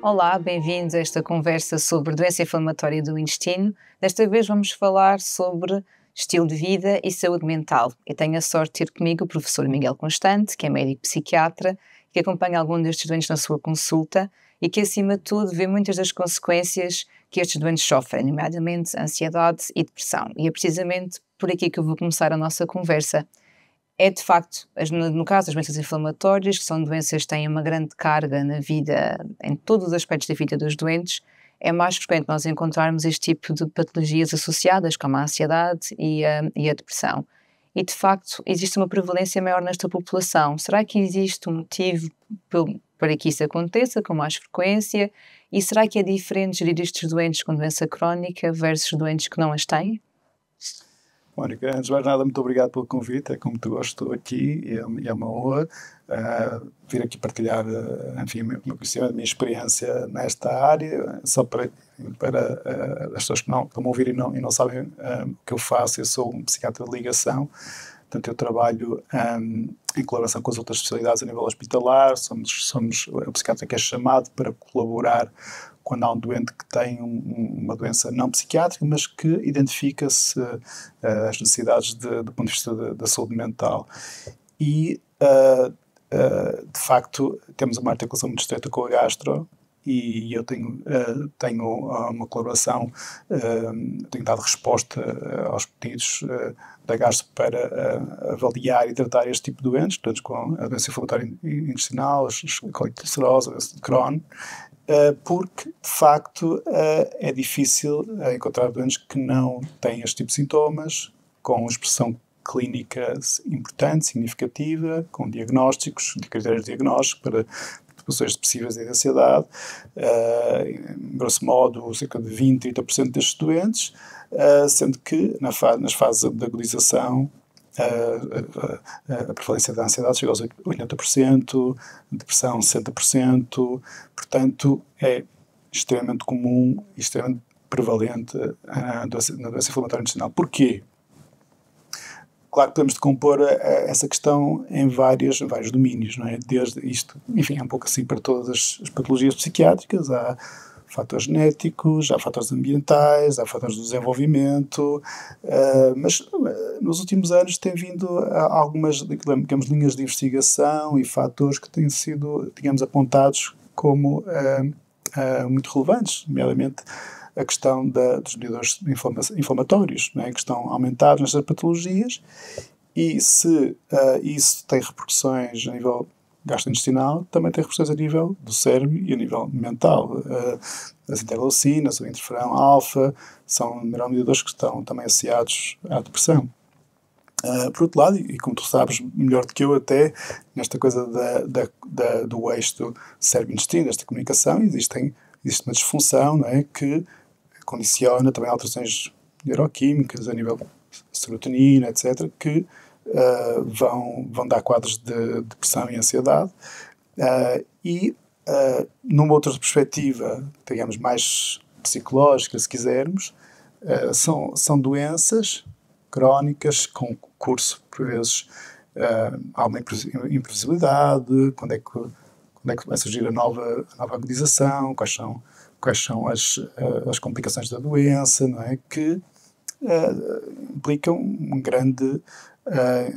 Olá, bem-vindos a esta conversa sobre doença inflamatória do intestino. Desta vez vamos falar sobre estilo de vida e saúde mental. Eu tenho a sorte de ter comigo o professor Miguel Constante, que é médico psiquiatra, que acompanha alguns destes doentes na sua consulta e que, acima de tudo, vê muitas das consequências que estes doentes sofrem, nomeadamente ansiedade e depressão. E é precisamente por aqui que eu vou começar a nossa conversa. É de facto, no caso das doenças inflamatórias, que são doenças que têm uma grande carga na vida, em todos os aspectos da vida dos doentes, é mais frequente nós encontrarmos este tipo de patologias associadas, como a ansiedade e a depressão. E de facto, existe uma prevalência maior nesta população. Será que existe um motivo para que isso aconteça com mais frequência? E será que é diferente gerir estes doentes com doença crónica versus doentes que não as têm? Mónica, antes de mais nada, muito obrigado pelo convite. É com muito gosto estou aqui e é uma honra vir aqui partilhar, enfim, o meu conhecimento, a minha experiência nesta área. Só para as pessoas que não estão a ouvir e não sabem o que eu faço, eu sou um psiquiatra de ligação. Portanto, eu trabalho em colaboração com as outras especialidades a nível hospitalar. Somos o psiquiatra que é chamado para colaborar quando há um doente que tem uma doença não psiquiátrica, mas que identifica-se as necessidades do ponto de vista da saúde mental. E, de facto, temos uma articulação muito estreita com a gastro, e eu tenho uma colaboração, tenho dado resposta aos pedidos da gastro para avaliar e tratar este tipo de doentes com a doença inflamatória intestinal, a colite ulcerosa, a doença de Crohn, porque, de facto, é difícil encontrar doentes que não têm este tipo de sintomas, com expressão clínica importante, significativa, com diagnósticos, critérios de diagnóstico para perturbações depressivas e de ansiedade. Grosso modo, cerca de 20-30% destes doentes, sendo que nas fases de agudização a prevalência da ansiedade chega aos 80%, depressão 60%, portanto é extremamente comum e extremamente prevalente na doença inflamatória intestinal. Porquê? Claro que podemos decompor essa questão em vários domínios, não é? Desde isto, enfim, é um pouco assim para todas as patologias psiquiátricas. Há fatores genéticos, há fatores ambientais, há fatores do desenvolvimento, mas nos últimos anos tem vindo algumas, digamos, linhas de investigação e fatores que têm sido, digamos, apontados como muito relevantes, nomeadamente a questão dos mediadores inflamatórios, não é? Que estão aumentados nestas patologias, e se isso tem repercussões a nível gastrointestinal, também tem repercussões a nível do cérebro e a nível mental. As interleucinas, o interferão alfa, são neuromediadores que estão também associados à depressão. Por outro lado, e como tu sabes melhor do que eu até, nesta coisa do eixo do cérebro-intestino, desta comunicação, existe uma disfunção, não é, que condiciona também alterações neuroquímicas a nível de serotonina, etc., que vão dar quadros de depressão e ansiedade. Numa outra perspectiva, digamos, mais psicológica, se quisermos, são doenças crónicas com curso, por vezes, há uma imprevisibilidade, quando é que vai surgir a nova agudização, quais são as complicações da doença, não é? Que implicam um grande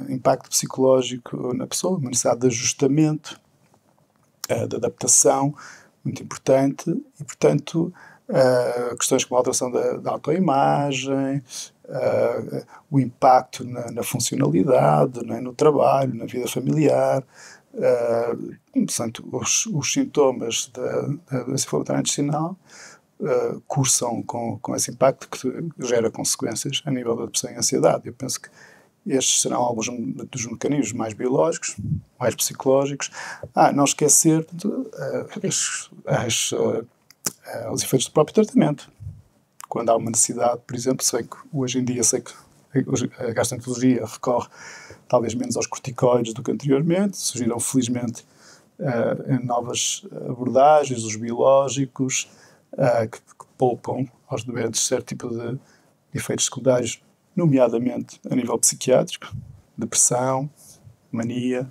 impacto psicológico na pessoa, uma necessidade de ajustamento, de adaptação, muito importante, e, portanto, questões como a alteração da autoimagem, o impacto na funcionalidade, não é? No trabalho, na vida familiar. Portanto, os sintomas da doença inflamatória intestinal cursam com esse impacto que gera consequências a nível da depressão e ansiedade. Eu penso que estes serão alguns dos mecanismos mais biológicos, mais psicológicos. Não esquecer os efeitos do próprio tratamento. Quando há uma necessidade, por exemplo, hoje em dia a gastroenterologia recorre talvez menos aos corticoides do que anteriormente. Surgiram, felizmente, novas abordagens, os biológicos, que poupam aos doentes certo tipo de efeitos secundários, nomeadamente a nível psiquiátrico, depressão, mania,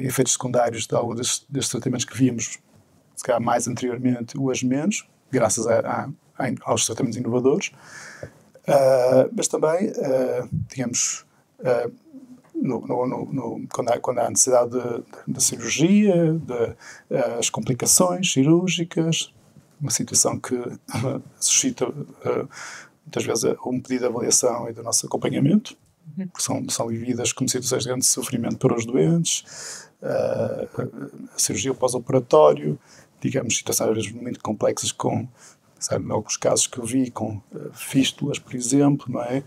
efeitos secundários de algum destes tratamentos que víamos, se calhar mais anteriormente, hoje menos, graças aos tratamentos inovadores. Mas também, digamos, quando há necessidade de cirurgia, as complicações cirúrgicas, uma situação que suscita muitas vezes um pedido de avaliação e do nosso acompanhamento, porque são vividas como situações de grande sofrimento para os doentes, a cirurgia pós-operatório, digamos, situações às vezes muito complexas com, sabe, em alguns casos que eu vi, com fístulas, por exemplo, não é?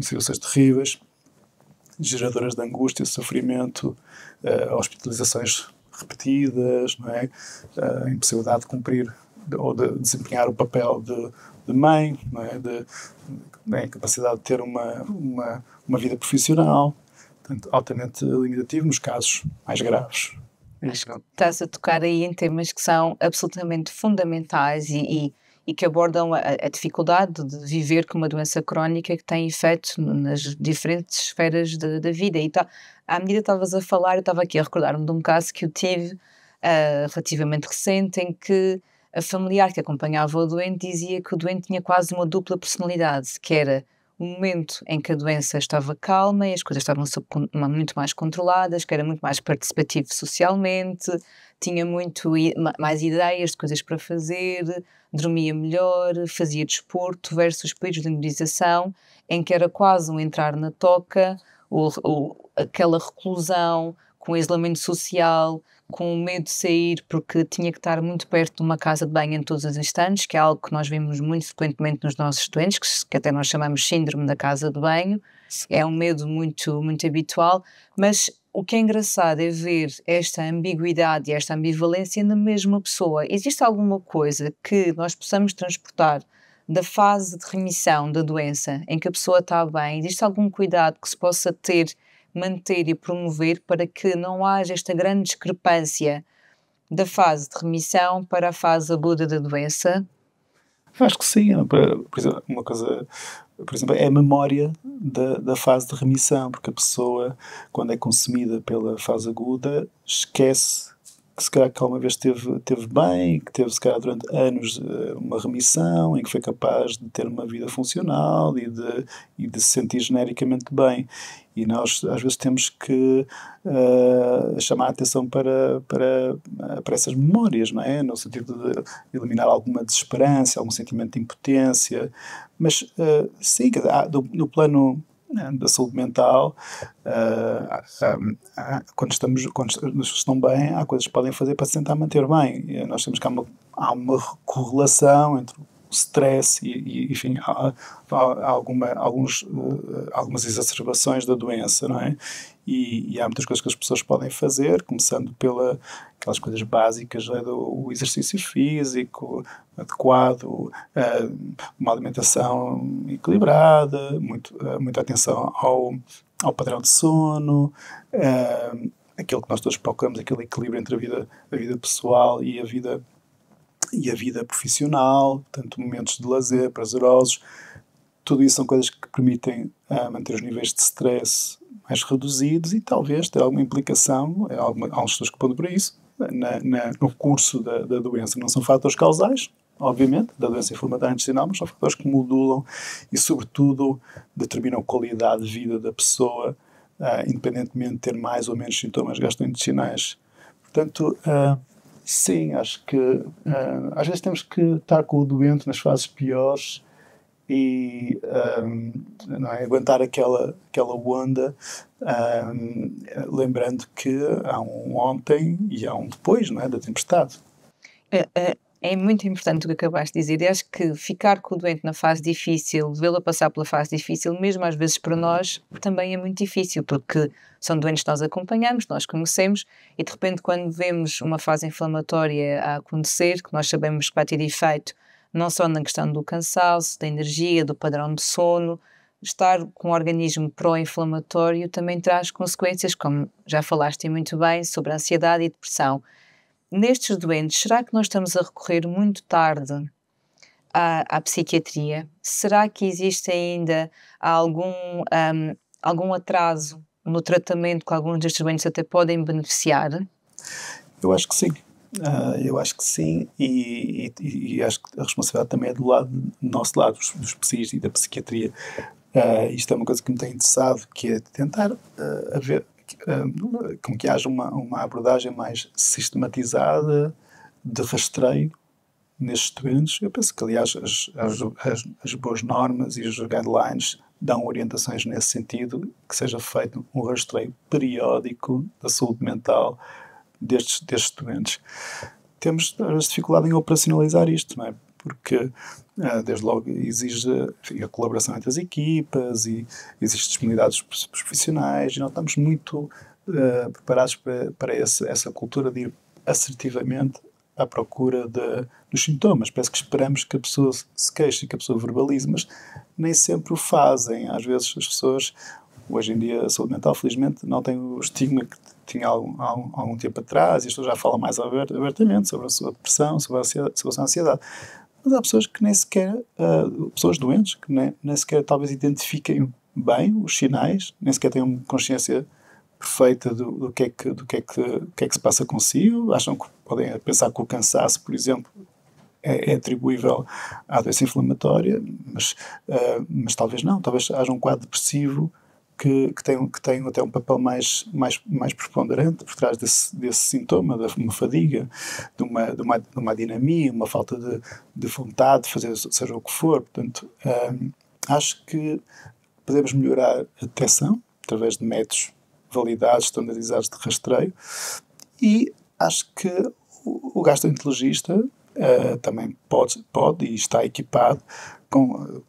Situações terríveis, geradoras de angústia, sofrimento, hospitalizações repetidas, não é? A impossibilidade de cumprir ou de desempenhar o papel de mãe, não é? A incapacidade de ter uma vida profissional, portanto, altamente limitativo nos casos mais graves. Acho que estás a tocar aí em temas que são absolutamente fundamentais e que abordam a dificuldade de viver com uma doença crónica que tem efeito nas diferentes esferas da vida. E à medida que estavas a falar, eu estava aqui a recordar-me de um caso que eu tive relativamente recente, em que a familiar que acompanhava o doente dizia que o doente tinha quase uma dupla personalidade, que era o momento em que a doença estava calma e as coisas estavam muito mais controladas, que era muito mais participativo socialmente, tinha mais ideias de coisas para fazer, dormia melhor, fazia desporto, versus períodos de memorização, em que era quase um entrar na toca, aquela reclusão, com isolamento social, com medo de sair porque tinha que estar muito perto de uma casa de banho em todos os instantes, que é algo que nós vemos muito frequentemente nos nossos doentes, que até nós chamamos síndrome da casa de banho. É um medo muito, muito habitual, mas o que é engraçado é ver esta ambiguidade e esta ambivalência na mesma pessoa. Existe alguma coisa que nós possamos transportar da fase de remissão da doença, em que a pessoa está bem? Existe algum cuidado que se possa manter e promover para que não haja esta grande discrepância da fase de remissão para a fase aguda da doença? Acho que sim. Por exemplo, uma coisa, por exemplo, é a memória da fase de remissão, porque a pessoa, quando é consumida pela fase aguda, esquece que se calhar que alguma vez teve bem, que teve se calhar durante anos uma remissão, em que foi capaz de ter uma vida funcional e de se sentir genericamente bem. E nós às vezes temos que chamar a atenção para essas memórias, não é? No sentido de eliminar alguma desesperança, algum sentimento de impotência. Mas sim, no plano da saúde mental, quando as pessoas estão bem, há coisas que podem fazer para se tentar manter bem. E nós temos que há uma correlação entre o stress e enfim, há algumas exacerbações da doença, não é? E há muitas coisas que as pessoas podem fazer, começando aquelas coisas básicas, né, do exercício físico adequado, uma alimentação equilibrada, muita atenção ao padrão de sono, aquilo que nós todos procuramos, aquele equilíbrio entre a vida pessoal e a vida profissional, portanto, momentos de lazer prazerosos. Tudo isso são coisas que permitem manter os níveis de stress mais reduzidos e talvez ter alguma implicação, há uns estudos que apontam para isso, no curso da doença. Não são fatores causais, obviamente, da doença inflamatória intestinal, mas são fatores que modulam e, sobretudo, determinam a qualidade de vida da pessoa, independentemente de ter mais ou menos sintomas gastrointestinais. Portanto, sim, acho que às vezes temos que estar com o doente nas fases piores e não é, aguentar aquela onda, lembrando que há um ontem e há um depois, não é, da tempestade. É muito importante o que acabaste de dizer. Eu acho que ficar com o doente na fase difícil, vê-lo passar pela fase difícil, mesmo às vezes para nós, também é muito difícil, porque são doentes que nós acompanhamos, nós conhecemos, e de repente quando vemos uma fase inflamatória a acontecer, que nós sabemos que vai ter efeito não só na questão do cansaço, da energia, do padrão de sono, estar com um organismo pró-inflamatório também traz consequências, como já falaste muito bem, sobre a ansiedade e depressão. Nestes doentes, será que nós estamos a recorrer muito tarde à psiquiatria? Será que existe ainda algum atraso no tratamento que alguns destes doentes até podem beneficiar? Eu acho que sim. Eu acho que sim, e acho que a responsabilidade também é do nosso lado, dos psis e da psiquiatria. Isto é uma coisa que me tem interessado, que é tentar haver, como que haja uma abordagem mais sistematizada de rastreio nestes doentes. Eu penso que, aliás, as boas normas e os guidelines dão orientações nesse sentido, que seja feito um rastreio periódico da saúde mental destes doentes. Temos às vezes dificuldade em operacionalizar isto, não é? Porque desde logo exige, enfim, a colaboração entre as equipas e existe disponibilidade dos profissionais, e não estamos muito preparados para essa cultura de ir assertivamente à procura dos sintomas. Parece que esperamos que a pessoa se queixe, que a pessoa verbalize, mas nem sempre o fazem. Às vezes as pessoas, hoje em dia, a saúde mental, felizmente, não tem o estigma que tinha algum tempo atrás, e as pessoas já falam mais abertamente sobre a sua depressão, sobre a sua ansiedade. Mas há pessoas que nem sequer, pessoas doentes, que nem sequer talvez identifiquem bem os sinais, nem sequer tenham consciência perfeita do que é que se passa consigo, acham que podem pensar que o cansaço, por exemplo, é atribuível à doença inflamatória, mas talvez não, talvez haja um quadro depressivo que tem até um papel mais preponderante por trás desse sintoma, de uma fadiga, de uma dinamia, uma falta de vontade de fazer seja o que for. Portanto, acho que podemos melhorar a detecção através de métodos validados, standardizados de rastreio, e acho que o gastroenterologista também pode e está equipado com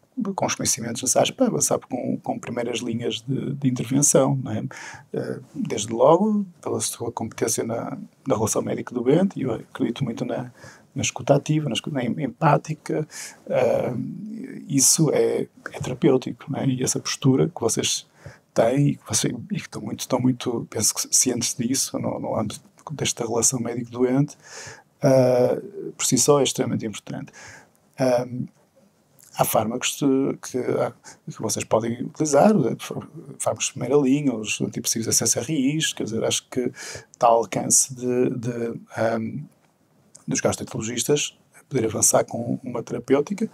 os conhecimentos necessários para avançar com primeiras linhas de intervenção, não é? Desde logo, pela sua competência na relação médico-doente, e eu acredito muito na escuta ativa, na escuta empática. Isso é terapêutico, não é? E essa postura que vocês têm e que estão muito, penso que cientes disso, no âmbito do contexto da relação médico-doente, por si só é extremamente importante. Há fármacos que vocês podem utilizar, fármacos de primeira linha, os antidepressivos SSRIs, quer dizer, acho que está ao alcance dos gastroenterologistas poder avançar com uma terapêutica.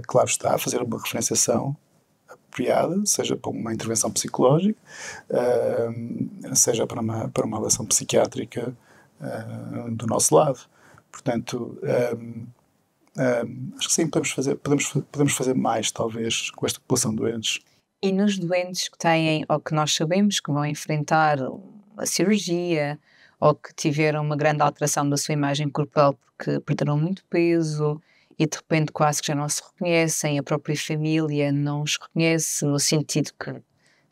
Claro está, a fazer uma referenciação apropriada, seja para uma intervenção psicológica, seja para uma avaliação psiquiátrica do nosso lado. Portanto, acho que sim, podemos fazer mais, talvez, com esta população de doentes. E nos doentes que têm, ou que nós sabemos que vão enfrentar a cirurgia, ou que tiveram uma grande alteração da sua imagem corporal porque perderam muito peso e de repente quase que já não se reconhecem, a própria família não os reconhece, no sentido que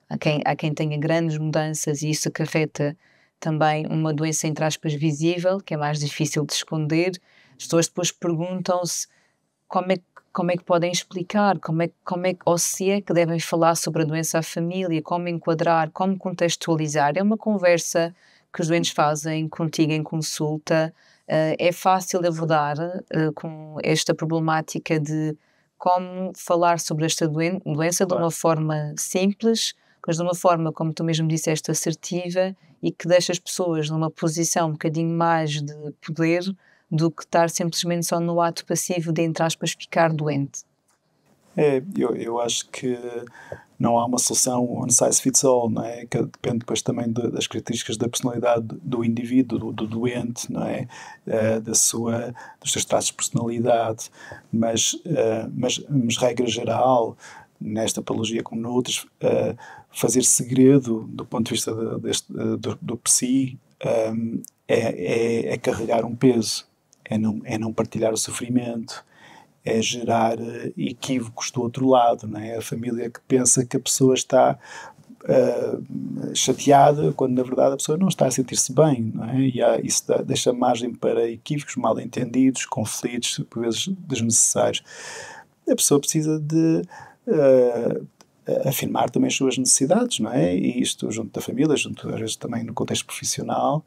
há quem tenha grandes mudanças e isso acarreta também uma doença, entre aspas, visível, que é mais difícil de esconder. As pessoas depois perguntam-se como é que podem explicar, ou se é que devem falar sobre a doença à família, como enquadrar, como contextualizar. É uma conversa que os doentes fazem contigo em consulta. É fácil abordar com esta problemática de como falar sobre esta doença de uma forma simples, mas de uma forma, como tu mesmo disseste, assertiva e que deixa as pessoas numa posição um bocadinho mais de poder do que estar simplesmente só no ato passivo de, entre aspas, ficar doente. Eu acho que não há uma solução one size fits all, não é? Que depende depois também das características da personalidade do indivíduo, do doente, não é? Dos seus traços de personalidade, mas regra geral, nesta patologia como noutras, fazer segredo do ponto de vista do psi é carregar um peso, é não partilhar o sofrimento, é gerar equívocos do outro lado, não é? A família que pensa que a pessoa está chateada, quando na verdade a pessoa não está a sentir-se bem, não é? E isso deixa margem para equívocos, mal-entendidos, conflitos, por vezes desnecessários. A pessoa precisa de afirmar também as suas necessidades, não é? E isto junto da família, junto às vezes também no contexto profissional,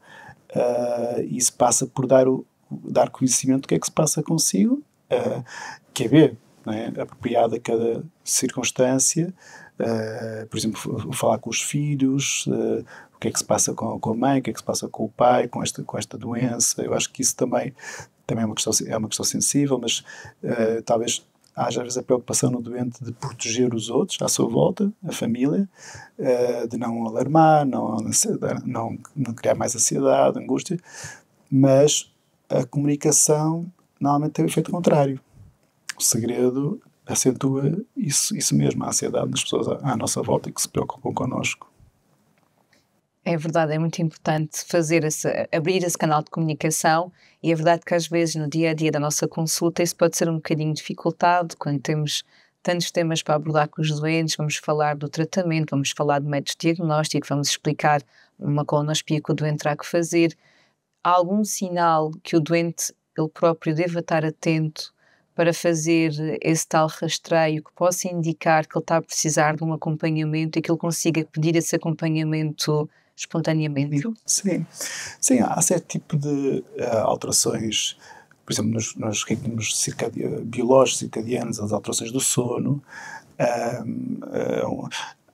isso passa por dar conhecimento do que é que se passa consigo, QB, não é? Apropriado a cada circunstância. Por exemplo, falar com os filhos, o que é que se passa com a mãe, o que é que se passa com o pai, com esta doença. Eu acho que isso também é uma questão sensível, mas talvez haja às vezes a preocupação no doente de proteger os outros à sua volta, a família, de não alarmar, não criar mais ansiedade, angústia, mas a comunicação normalmente tem o efeito contrário. O segredo acentua isso mesmo, a ansiedade das pessoas à nossa volta e que se preocupam connosco. É verdade, é muito importante abrir esse canal de comunicação, e é verdade que às vezes no dia a dia da nossa consulta isso pode ser um bocadinho dificultado quando temos tantos temas para abordar com os doentes. Vamos falar do tratamento, vamos falar de métodos de diagnóstico, vamos explicar uma colonoscopia que o doente terá que fazer. Há algum sinal que o doente ele próprio deva estar atento para fazer esse tal rastreio que possa indicar que ele está a precisar de um acompanhamento e que ele consiga pedir esse acompanhamento espontaneamente? Sim, há certo tipo de alterações, por exemplo, nos ritmos biológicos circadianos, as alterações do sono,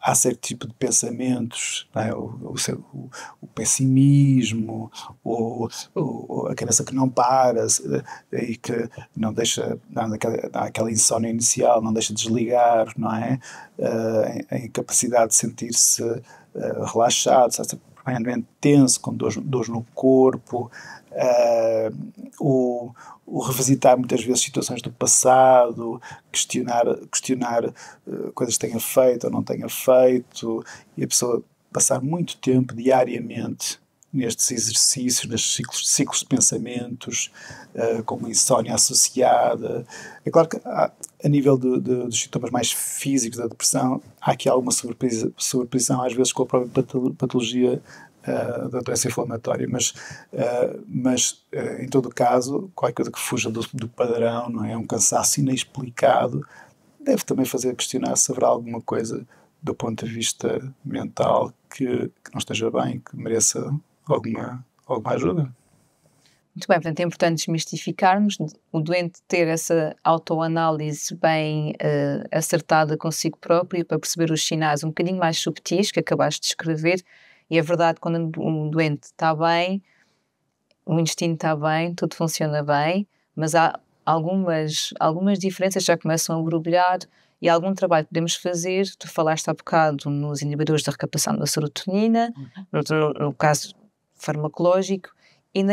há certo tipo de pensamentos, não é? O pessimismo, a cabeça que não para e que não deixa, aquela insónia inicial, não deixa desligar, não é? A incapacidade de sentir-se relaxado, permanentemente tenso, com dores no corpo, o revisitar muitas vezes situações do passado, questionar coisas que tenha feito ou não tenha feito, e a pessoa passar muito tempo diariamente nestes exercícios, nestes ciclos de pensamentos, com uma insónia associada. É claro que a nível dos sintomas mais físicos da depressão, há aqui alguma sobreposição às vezes com a própria patologia da doença inflamatória, mas em todo caso, qualquer coisa que fuja do padrão, não é? Um cansaço inexplicado, deve também fazer questionar se haverá alguma coisa do ponto de vista mental que não esteja bem, que mereça alguma ajuda. Muito bem, portanto é importante desmistificarmos, o doente ter essa autoanálise bem acertada consigo próprio para perceber os sinais um bocadinho mais subtis que acabaste de descrever. E é verdade, quando um doente está bem, o intestino está bem, tudo funciona bem, mas há algumas diferenças já começam a borbulhar, e algum trabalho que podemos fazer. Tu falaste há bocado nos inibidores da recaptação da serotonina, no caso farmacológico, e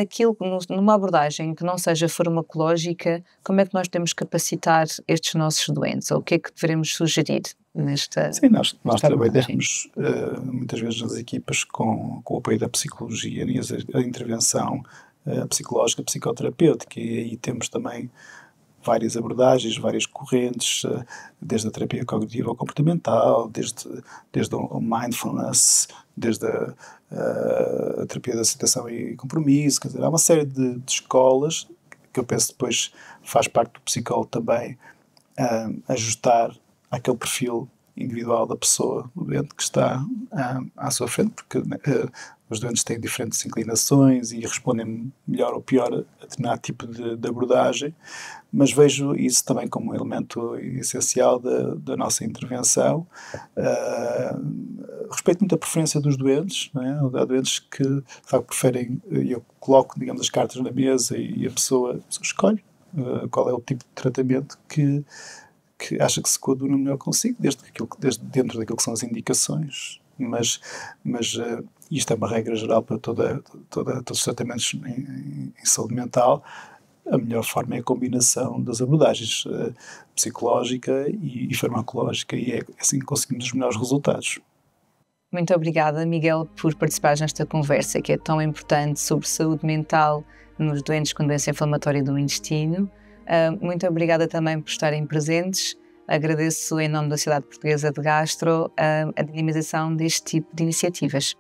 numa abordagem que não seja farmacológica, como é que nós podemos capacitar estes nossos doentes? Ou o que é que devemos sugerir nesta? Sim, nós trabalhamos muitas vezes nas equipas com o apoio da psicologia e a intervenção psicológica, psicoterapêutica, e aí temos também várias abordagens, várias correntes, desde a terapia cognitiva ou comportamental, desde o mindfulness, desde a terapia de aceitação e compromisso. Quer dizer, há uma série de escolas que eu penso depois faz parte do psicólogo também ajustar aquele perfil individual da pessoa, do doente que está à sua frente, porque os doentes têm diferentes inclinações e respondem melhor ou pior a determinado tipo de abordagem, mas vejo isso também como um elemento essencial da nossa intervenção. Respeito muito a preferência dos doentes, não é? Há doentes que de facto preferem, eu coloco, digamos, as cartas na mesa e a pessoa escolhe qual é o tipo de tratamento que acha que se coaduna melhor consigo, desde dentro daquilo que são as indicações. Mas isto é uma regra geral para todos os tratamentos em saúde mental. A melhor forma é a combinação das abordagens psicológica e farmacológica, e é assim que conseguimos os melhores resultados. Muito obrigada, Miguel, por participares nesta conversa que é tão importante sobre saúde mental nos doentes com doença inflamatória do intestino. Muito obrigada também por estarem presentes. Agradeço em nome da Sociedade Portuguesa de Gastro a dinamização deste tipo de iniciativas.